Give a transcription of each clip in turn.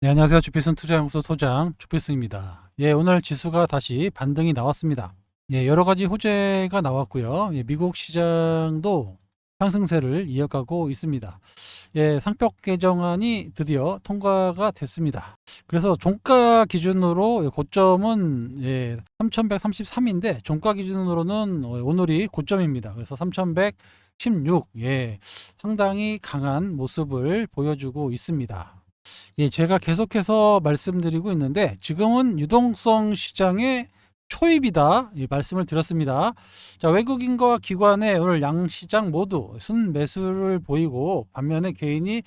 네, 안녕하세요. 주필승 투자연구소 소장 주필승입니다. 예, 오늘 지수가 다시 반등이 나왔습니다. 예, 여러 가지 호재가 나왔고요. 예, 미국 시장도 상승세를 이어가고 있습니다. 예, 상법 개정안이 드디어 통과가 됐습니다. 그래서 종가 기준으로 고점은 3,133인데 종가 기준으로는 오늘이 고점입니다. 그래서 3,116. 예, 상당히 강한 모습을 보여주고 있습니다. 예, 제가 계속해서 말씀드리고 있는데 지금은 유동성 시장의 초입이다 이 말씀을 드렸습니다. 자, 외국인과 기관의 오늘 양시장 모두 순매수를 보이고 반면에 개인이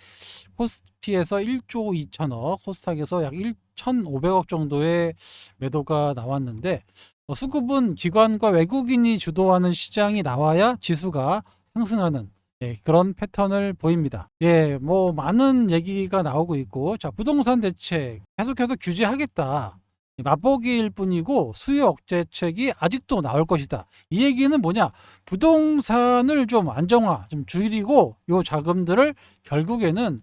코스피에서 1조 2천억, 코스닥에서 약 1,500억 정도의 매도가 나왔는데 수급은 기관과 외국인이 주도하는 시장이 나와야 지수가 상승하는 그런 패턴을 보입니다. 뭐 많은 얘기가 나오고 있고, 자, 부동산 대책 계속해서 규제하겠다. 맛보기일 뿐이고 수요 억제책이 아직도 나올 것이다. 이 얘기는 뭐냐? 부동산을 좀 안정화, 좀 줄이고 요 자금들을 결국에는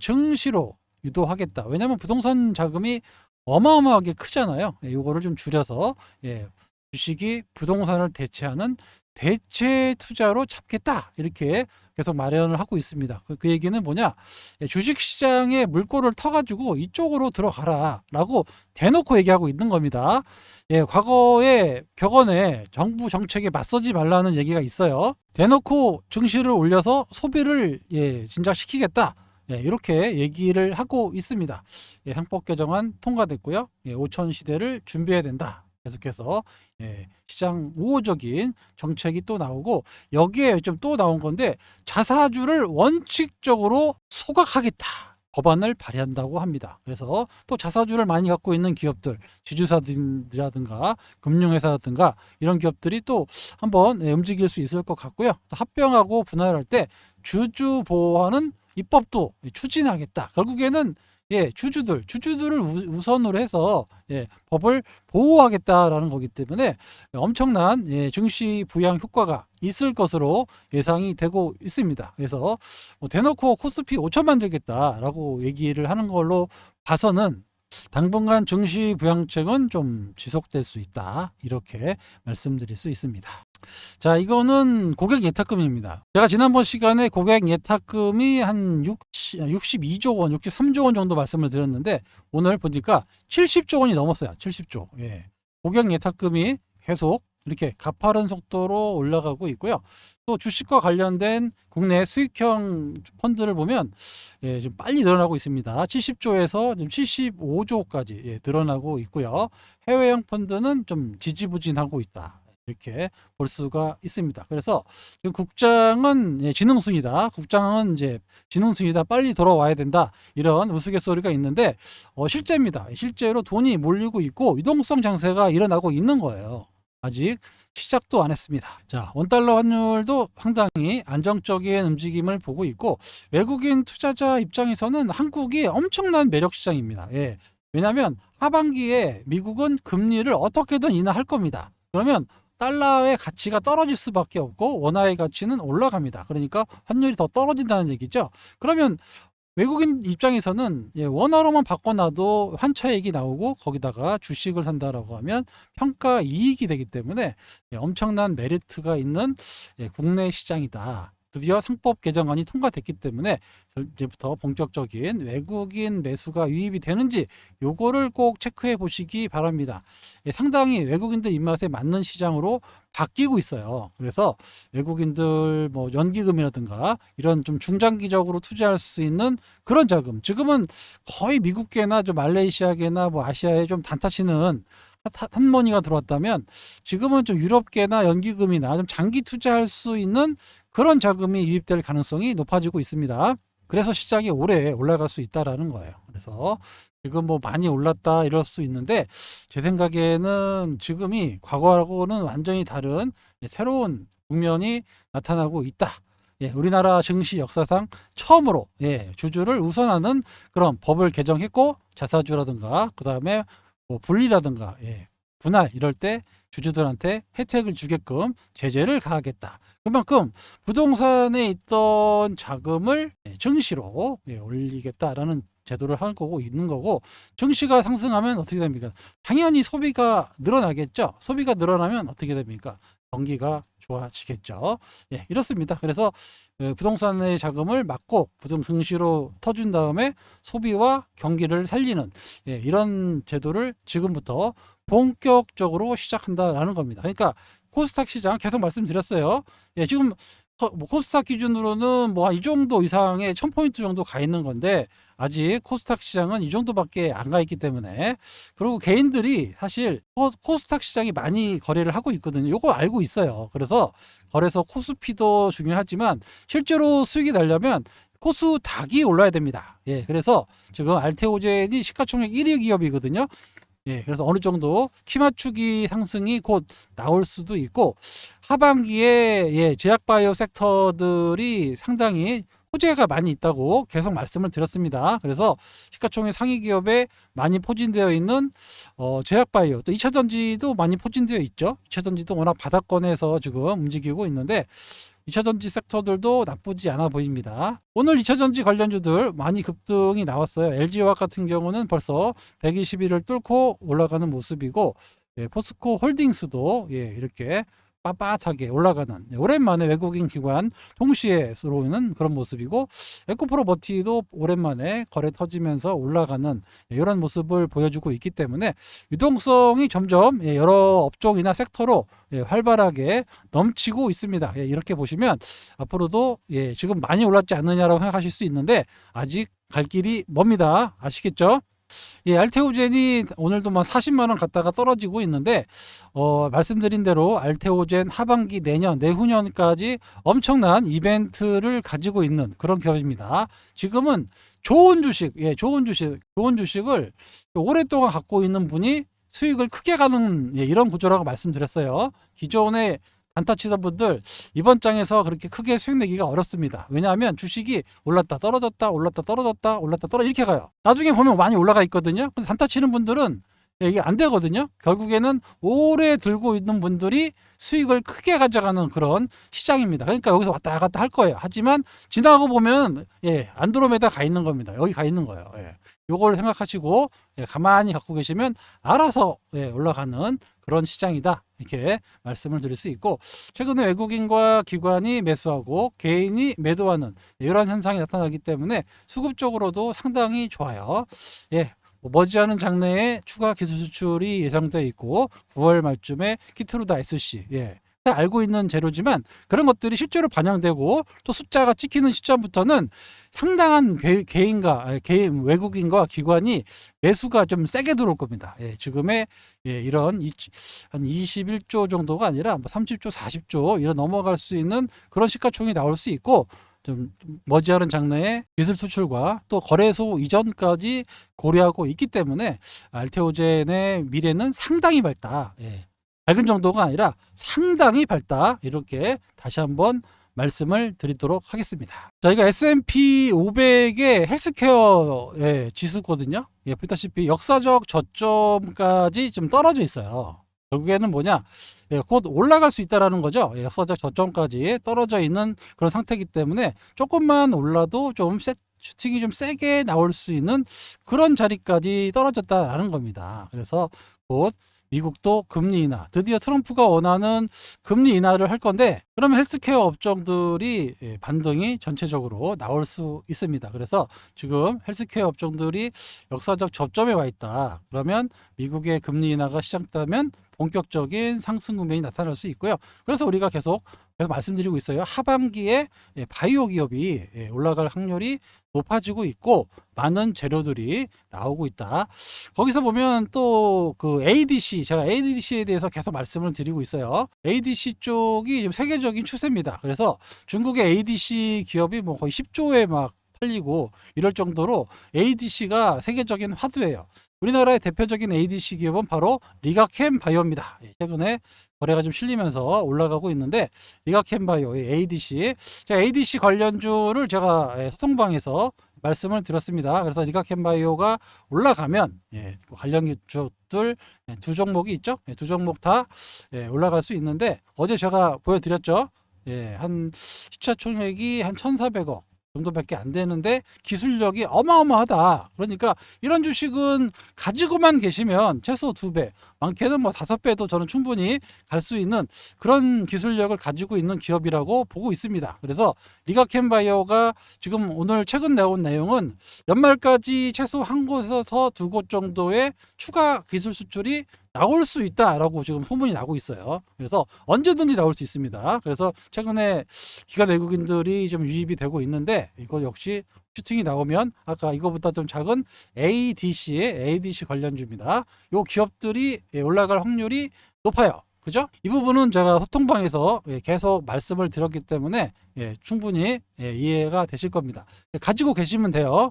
증시로 유도하겠다. 왜냐하면 부동산 자금이 어마어마하게 크잖아요. 요거를 좀 줄여서 주식이 부동산을 대체하는 대체 투자로 잡겠다. 이렇게 계속 마련을 하고 있습니다. 그 얘기는 뭐냐? 주식 시장에 물꼬를 터가지고 이쪽으로 들어가라 라고 대놓고 얘기하고 있는 겁니다. 과거에 격언에 정부 정책에 맞서지 말라는 얘기가 있어요. 대놓고 증시를 올려서 소비를 진작시키겠다. 이렇게 얘기를 하고 있습니다. 상법 개정안 통과됐고요. 5천 시대를 준비해야 된다. 계속해서 시장 우호적인 정책이 또 나오고 여기에 좀 또 나온 건데 자사주를 원칙적으로 소각하겠다. 법안을 발의한다고 합니다. 그래서 또 자사주를 많이 갖고 있는 기업들, 지주사들이라든가 금융회사라든가 이런 기업들이 또 한번 움직일 수 있을 것 같고요. 또 합병하고 분할할 때 주주 보호하는 입법도 추진하겠다. 결국에는 주주들을 우선으로 해서 법을 보호하겠다라는 거기 때문에 엄청난 증시 부양 효과가 있을 것으로 예상이 되고 있습니다. 그래서 뭐 대놓고 코스피 5천 만들겠다라고 얘기를 하는 걸로 봐서는 당분간 증시 부양책은 좀 지속될 수 있다. 이렇게 말씀드릴 수 있습니다. 자, 이거는 고객 예탁금입니다. 제가 지난번 시간에 고객 예탁금이 한 62조 원, 63조 원 정도 말씀을 드렸는데 오늘 보니까 70조 원이 넘었어요. 70조. 고객 예탁금이 계속 이렇게 가파른 속도로 올라가고 있고요. 또 주식과 관련된 국내 수익형 펀드를 보면 좀 빨리 늘어나고 있습니다. 70조에서 지금 75조까지 늘어나고 있고요. 해외형 펀드는 좀 지지부진하고 있다. 이렇게 볼 수가 있습니다. 그래서 지금 국장은 지능순이다. 국장은 이제 지능순이다. 빨리 돌아와야 된다. 이런 우스갯소리가 있는데 실제입니다. 실제로 돈이 몰리고 있고 유동성 장세가 일어나고 있는 거예요. 아직 시작도 안 했습니다. 자, 원달러 환율도 상당히 안정적인 움직임을 보고 있고 외국인 투자자 입장에서는 한국이 엄청난 매력 시장입니다. 왜냐하면 하반기에 미국은 금리를 어떻게든 인하할 겁니다. 그러면 달러의 가치가 떨어질 수밖에 없고 원화의 가치는 올라갑니다. 그러니까 환율이 더 떨어진다는 얘기죠. 그러면 외국인 입장에서는 원화로만 바꿔놔도 환차익이 나오고 거기다가 주식을 산다라고 하면 평가 이익이 되기 때문에 엄청난 메리트가 있는 국내 시장이다. 드디어 상법 개정안이 통과됐기 때문에 이제부터 본격적인 외국인 매수가 유입이 되는지 요거를 꼭 체크해 보시기 바랍니다. 상당히 외국인들 입맛에 맞는 시장으로 바뀌고 있어요. 그래서 외국인들 뭐 연기금이라든가 이런 좀 중장기적으로 투자할 수 있는 그런 자금, 지금은 거의 미국계나 좀 말레이시아계나 뭐 아시아에 좀 단타 치는 핫머니가 들어왔다면 지금은 좀 유럽계나 연기금이나 좀 장기 투자할 수 있는 그런 자금이 유입될 가능성이 높아지고 있습니다. 그래서 시장이 오래 올라갈 수 있다라는 거예요. 그래서 지금 뭐 많이 올랐다 이럴 수 있는데 제 생각에는 지금이 과거하고는 완전히 다른 새로운 국면이 나타나고 있다. 우리나라 증시 역사상 처음으로 주주를 우선하는 그런 법을 개정했고 자사주라든가 그 다음에 뭐 분리라든가 분할 이럴 때 주주들한테 혜택을 주게끔 제재를 가하겠다. 그만큼 부동산에 있던 자금을 증시로 올리겠다라는 제도를 할 거고 있는 거고, 증시가 상승하면 어떻게 됩니까? 당연히 소비가 늘어나겠죠. 소비가 늘어나면 어떻게 됩니까? 경기가 좋아지겠죠. 예, 이렇습니다. 그래서 부동산의 자금을 막고 부동 증시로 터준 다음에 소비와 경기를 살리는, 예, 이런 제도를 지금부터 본격적으로 시작한다라는 겁니다. 그러니까 코스닥 시장 계속 말씀드렸어요. 예, 지금 뭐 코스닥 기준으로는 뭐 이 정도 이상의 1000포인트 정도 가 있는 건데, 아직 코스닥 시장은 이 정도밖에 안 가 있기 때문에, 그리고 개인들이 사실 코스닥 시장이 많이 거래를 하고 있거든요. 요거 알고 있어요. 그래서 거래소 코스피도 중요하지만 실제로 수익이 나려면 코스닥이 올라야 됩니다. 예, 그래서 지금 알테오젠이 시가총액 1위 기업이거든요. 예, 그래서 어느 정도 키 맞추기 상승이 곧 나올 수도 있고, 하반기에, 예, 제약바이오 섹터들이 상당히 호재가 많이 있다고 계속 말씀을 드렸습니다. 그래서 시가총액 상위 기업에 많이 포진되어 있는 제약바이오, 또 2차전지도 많이 포진되어 있죠. 2차전지도 워낙 바닥권에서 지금 움직이고 있는데 2차전지 섹터들도 나쁘지 않아 보입니다. 오늘 2차전지 관련주들 많이 급등이 나왔어요. LG화학 같은 경우는 벌써 120일을 뚫고 올라가는 모습이고, 예, 포스코 홀딩스도, 예, 이렇게 빳빳하게 올라가는, 예, 오랜만에 외국인 기관 동시에 들어오는 그런 모습이고, 에코프로버티도 오랜만에 거래 터지면서 올라가는, 예, 이런 모습을 보여주고 있기 때문에 유동성이 점점, 예, 여러 업종이나 섹터로, 예, 활발하게 넘치고 있습니다. 예, 이렇게 보시면 앞으로도, 예, 지금 많이 올랐지 않느냐라고 생각하실 수 있는데 아직 갈 길이 멉니다. 아시겠죠? 예, 알테오젠이 오늘도 막 40만 원 갔다가 떨어지고 있는데, 말씀드린 대로 알테오젠 하반기 내년, 내후년까지 엄청난 이벤트를 가지고 있는 그런 기업입니다. 지금은 좋은 주식, 예, 좋은 주식을 오랫동안 갖고 있는 분이 수익을 크게 가는, 예, 이런 구조라고 말씀드렸어요. 기존에 단타 치던 분들 이번 장에서 그렇게 크게 수익 내기가 어렵습니다. 왜냐하면 주식이 올랐다 떨어졌다 올랐다 떨어졌다 올랐다 떨어졌다 이렇게 가요. 나중에 보면 많이 올라가 있거든요. 근데 단타 치는 분들은, 예, 이게 안 되거든요. 결국에는 오래 들고 있는 분들이 수익을 크게 가져가는 그런 시장입니다. 그러니까 여기서 왔다 갔다 할 거예요. 하지만 지나고 보면, 예, 안드로메다 가 있는 겁니다. 여기 가 있는 거예요. 예. 요걸 생각하시고, 예, 가만히 갖고 계시면 알아서, 예, 올라가는 그런 시장이다, 이렇게 말씀을 드릴 수 있고, 최근에 외국인과 기관이 매수하고 개인이 매도하는 이런 현상이 나타나기 때문에 수급적으로도 상당히 좋아요. 예, 머지않은 장래에 추가 기술 수출이 예상되어 있고 9월 말쯤에 키트루다 SC, 예, 알고 있는 재료지만 그런 것들이 실제로 반영되고 또 숫자가 찍히는 시점부터는 상당한 개인 외국인과 기관이 매수가 좀 세게 들어올 겁니다. 예, 지금의, 예, 이런 한 21조 정도가 아니라 뭐 30조, 40조 이런 넘어갈 수 있는 그런 시가총액이 나올 수 있고, 좀 머지않은 장래에 기술 수출과 또 거래소 이전까지 고려하고 있기 때문에 알테오젠의 미래는 상당히 밝다. 예. 밝은 정도가 아니라 상당히 밝다. 이렇게 다시 한번 말씀을 드리도록 하겠습니다. 저희가 S&P 500의 헬스케어의 지수거든요. 예, 보다시피 역사적 저점까지 좀 떨어져 있어요. 결국에는 뭐냐, 예, 곧 올라갈 수 있다라는 거죠. 예, 역사적 저점까지 떨어져 있는 그런 상태이기 때문에 조금만 올라도 좀 슈팅이 좀 세게 나올 수 있는 그런 자리까지 떨어졌다라는 겁니다. 그래서 곧 미국도 금리 인하, 드디어 트럼프가 원하는 금리 인하를 할 건데, 그러면 헬스케어 업종들이, 예, 반등이 전체적으로 나올 수 있습니다. 그래서 지금 헬스케어 업종들이 역사적 저점에 와 있다. 그러면 미국의 금리 인하가 시작되면 본격적인 상승 국면이 나타날 수 있고요. 그래서 우리가 계속 말씀드리고 있어요. 하반기에, 예, 바이오 기업이, 예, 올라갈 확률이 높아지고 있고 많은 재료들이 나오고 있다. 거기서 보면 또 그 ADC, 제가 ADC에 대해서 계속 말씀을 드리고 있어요. ADC 쪽이 지금 세계적인 추세입니다. 그래서 중국의 ADC 기업이 뭐 거의 10조에 막 팔리고 이럴 정도로 ADC가 세계적인 화두예요. 우리나라의 대표적인 ADC 기업은 바로 리가캠 바이오입니다. 최근에 거래가 좀 실리면서 올라가고 있는데, 리가캠 바이오, ADC, 제가 ADC 관련주를 제가 소통방에서 말씀을 드렸습니다. 그래서 리가캠 바이오가 올라가면, 예, 관련 기업들 두 종목이 있죠. 예, 두 종목 다, 예, 올라갈 수 있는데, 어제 제가 보여드렸죠. 예, 한 시차 총액이 한 1,400억, 정도밖에 안 되는데 기술력이 어마어마하다. 그러니까 이런 주식은 가지고만 계시면 최소 2배, 많게는 뭐 5배도 저는 충분히 갈 수 있는 그런 기술력을 가지고 있는 기업이라고 보고 있습니다. 그래서 리가캠바이오가 지금 오늘 최근 나온 내용은 연말까지 최소 한 곳에서 2곳 정도의 추가 기술 수출이 나올 수 있다라고 지금 소문이 나고 있어요. 그래서 언제든지 나올 수 있습니다. 그래서 최근에 기관 외국인들이 좀 유입이 되고 있는데 이거 역시 슈팅이 나오면 아까 이거보다 좀 작은 ADC 관련주입니다. 요 기업들이 올라갈 확률이 높아요. 그죠? 이 부분은 제가 소통방에서 계속 말씀을 드렸기 때문에 충분히 이해가 되실 겁니다. 가지고 계시면 돼요.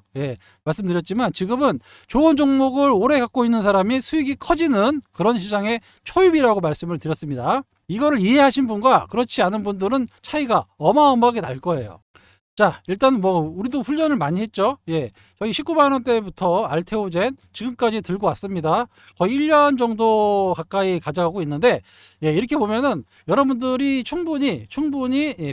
말씀드렸지만 지금은 좋은 종목을 오래 갖고 있는 사람이 수익이 커지는 그런 시장의 초입이라고 말씀을 드렸습니다. 이거를 이해하신 분과 그렇지 않은 분들은 차이가 어마어마하게 날 거예요. 자, 일단 뭐 우리도 훈련을 많이 했죠. 저희 19만 원대부터 알테오젠 지금까지 들고 왔습니다. 거의 1년 정도 가까이 가져가고 있는데 이렇게 보면은 여러분들이 충분히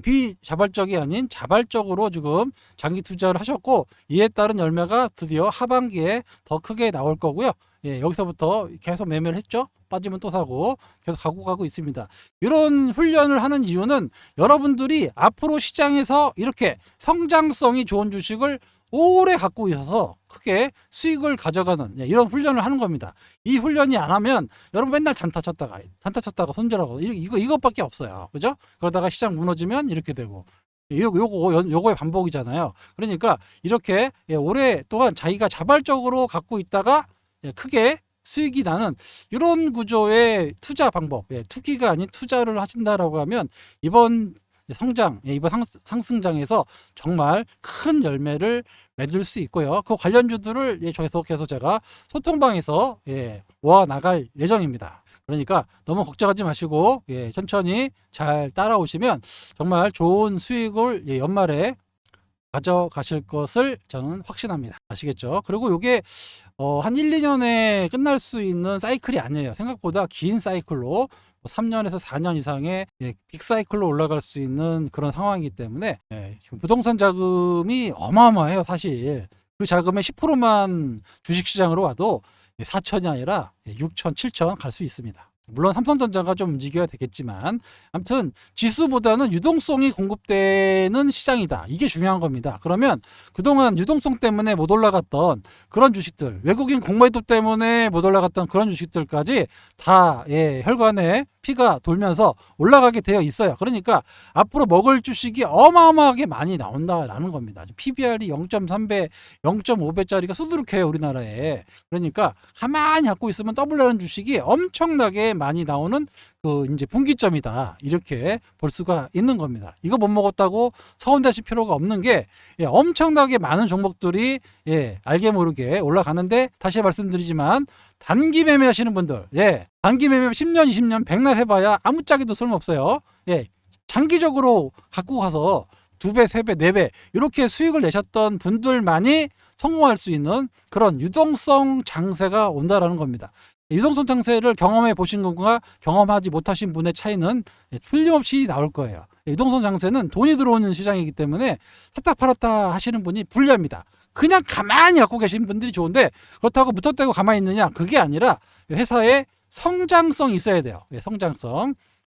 비자발적이 아닌 자발적으로 지금 장기 투자를 하셨고 이에 따른 열매가 드디어 하반기에 더 크게 나올 거고요. 여기서부터 계속 매매를 했죠. 빠지면 또 사고 계속 가고 있습니다. 이런 훈련을 하는 이유는 여러분들이 앞으로 시장에서 이렇게 성장성이 좋은 주식을 오래 갖고 있어서 크게 수익을 가져가는 이런 훈련을 하는 겁니다. 이 훈련이 안 하면 여러분 맨날 단타 쳤다가 손절하고 이것밖에 없어요. 그죠? 그러다가 시장 무너지면 이렇게 되고 요거의 반복이잖아요. 그러니까 이렇게 오랫동안 자기가 자발적으로 갖고 있다가 크게 수익이 나는 이런 구조의 투자 방법, 투기가 아닌 투자를 하신다라고 하면 이번 상승장에서 정말 큰 열매를 맺을 수 있고요. 그 관련주들을 계속해서 제가 소통방에서 모아 나갈 예정입니다. 그러니까 너무 걱정하지 마시고 천천히 잘 따라오시면 정말 좋은 수익을 연말에 가져가실 것을 저는 확신합니다. 아시겠죠? 그리고 이게 한 1, 2년에 끝날 수 있는 사이클이 아니에요. 생각보다 긴 사이클로 3년에서 4년 이상의 빅사이클로 올라갈 수 있는 그런 상황이기 때문에 부동산 자금이 어마어마해요. 사실 그 자금의 10%만 주식시장으로 와도 4천이 아니라 6천, 7천 갈 수 있습니다. 물론 삼성전자가 좀 움직여야 되겠지만 아무튼 지수보다는 유동성이 공급되는 시장이다. 이게 중요한 겁니다. 그러면 그동안 유동성 때문에 못 올라갔던 그런 주식들, 외국인 공매도 때문에 못 올라갔던 그런 주식들까지 다 혈관에 피가 돌면서 올라가게 되어 있어요. 그러니까 앞으로 먹을 주식이 어마어마하게 많이 나온다라는 겁니다. PBR이 0.3배, 0.5배짜리가 수두룩해요, 우리나라에. 그러니까 가만히 갖고 있으면 더블라는 주식이 엄청나게 많이 나오는 그 이제 분기점이다. 이렇게 볼 수가 있는 겁니다. 이거 못 먹었다고 서운하실 필요가 없는 게 엄청나게 많은 종목들이 알게 모르게 올라가는데 다시 말씀드리지만 단기 매매 하시는 분들, 단기 매매 10년, 20년, 100날 해봐야 아무짝에도 쓸모없어요. 장기적으로 갖고 가서 2배, 3배, 4배 이렇게 수익을 내셨던 분들만이 성공할 수 있는 그런 유동성 장세가 온다라는 겁니다. 유동성 장세를 경험해 보신 분과 경험하지 못하신 분의 차이는 틀림없이 나올 거예요. 유동성 장세는 돈이 들어오는 시장이기 때문에 샀다 팔았다 하시는 분이 불리합니다. 그냥 가만히 갖고 계신 분들이 좋은데 그렇다고 무턱대고 가만히 있느냐? 그게 아니라 회사에 성장성이 있어야 돼요.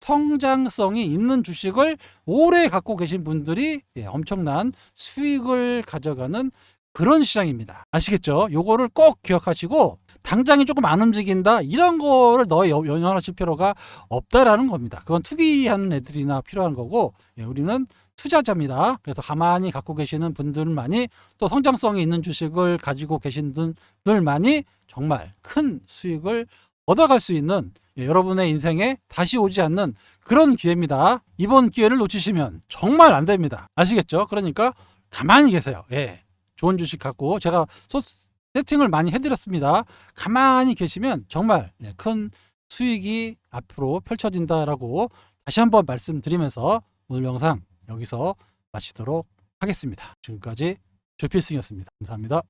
성장성이 있는 주식을 오래 갖고 계신 분들이 엄청난 수익을 가져가는 그런 시장입니다. 아시겠죠? 요거를 꼭 기억하시고 당장이 조금 안 움직인다 이런 거를 연연하실 필요가 없다라는 겁니다. 그건 투기하는 애들이나 필요한 거고 우리는 투자자입니다. 그래서 가만히 갖고 계시는 분들만이 또 성장성이 있는 주식을 가지고 계신 분들만이 정말 큰 수익을 얻어갈 수 있는 여러분의 인생에 다시 오지 않는 그런 기회입니다. 이번 기회를 놓치시면 정말 안 됩니다. 아시겠죠? 그러니까 가만히 계세요. 좋은 주식 갖고 제가 세팅을 많이 해드렸습니다. 가만히 계시면 정말 큰 수익이 앞으로 펼쳐진다라고 다시 한번 말씀드리면서 오늘 영상 여기서 마치도록 하겠습니다. 지금까지 조필승이었습니다. 감사합니다.